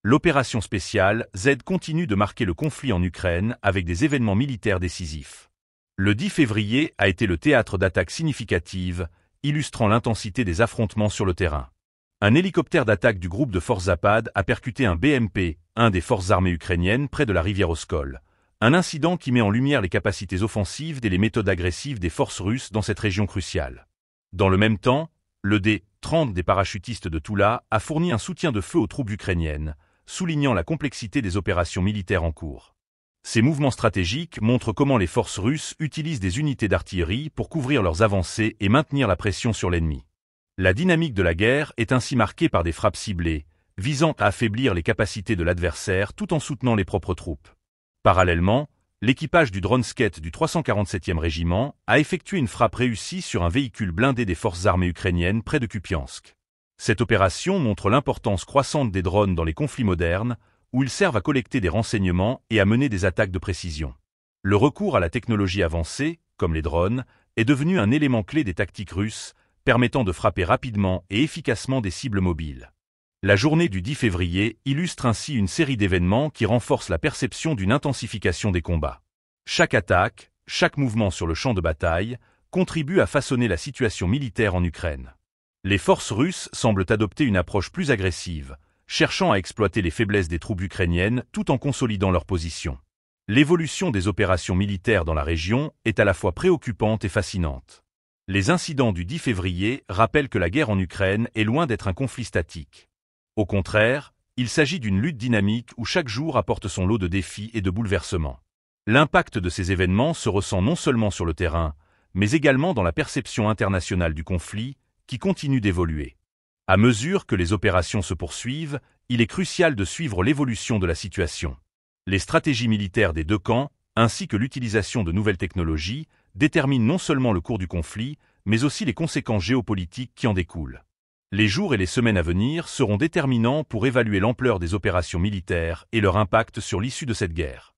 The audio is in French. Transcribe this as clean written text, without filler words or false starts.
l'opération spéciale Z continue de marquer le conflit en Ukraine avec des événements militaires décisifs. Le 10 février a été le théâtre d'attaques significatives, illustrant l'intensité des affrontements sur le terrain. Un hélicoptère d'attaque du groupe de forces Zapad a percuté un BMP, un des forces armées ukrainiennes, près de la rivière Oskol. Un incident qui met en lumière les capacités offensives et les méthodes agressives des forces russes dans cette région cruciale. Dans le même temps, le D-30 des parachutistes de Toula a fourni un soutien de feu aux troupes ukrainiennes, soulignant la complexité des opérations militaires en cours. Ces mouvements stratégiques montrent comment les forces russes utilisent des unités d'artillerie pour couvrir leurs avancées et maintenir la pression sur l'ennemi. La dynamique de la guerre est ainsi marquée par des frappes ciblées, visant à affaiblir les capacités de l'adversaire tout en soutenant les propres troupes. Parallèlement, l'équipage du Dronsket du 347e régiment a effectué une frappe réussie sur un véhicule blindé des forces armées ukrainiennes près de Kupiansk. Cette opération montre l'importance croissante des drones dans les conflits modernes, où ils servent à collecter des renseignements et à mener des attaques de précision. Le recours à la technologie avancée, comme les drones, est devenu un élément clé des tactiques russes, permettant de frapper rapidement et efficacement des cibles mobiles. La journée du 10 février illustre ainsi une série d'événements qui renforcent la perception d'une intensification des combats. Chaque attaque, chaque mouvement sur le champ de bataille, contribue à façonner la situation militaire en Ukraine. Les forces russes semblent adopter une approche plus agressive, cherchant à exploiter les faiblesses des troupes ukrainiennes tout en consolidant leur position. L'évolution des opérations militaires dans la région est à la fois préoccupante et fascinante. Les incidents du 10 février rappellent que la guerre en Ukraine est loin d'être un conflit statique. Au contraire, il s'agit d'une lutte dynamique où chaque jour apporte son lot de défis et de bouleversements. L'impact de ces événements se ressent non seulement sur le terrain, mais également dans la perception internationale du conflit, qui continue d'évoluer. À mesure que les opérations se poursuivent, il est crucial de suivre l'évolution de la situation. Les stratégies militaires des deux camps, ainsi que l'utilisation de nouvelles technologies, déterminent non seulement le cours du conflit, mais aussi les conséquences géopolitiques qui en découlent. Les jours et les semaines à venir seront déterminants pour évaluer l'ampleur des opérations militaires et leur impact sur l'issue de cette guerre.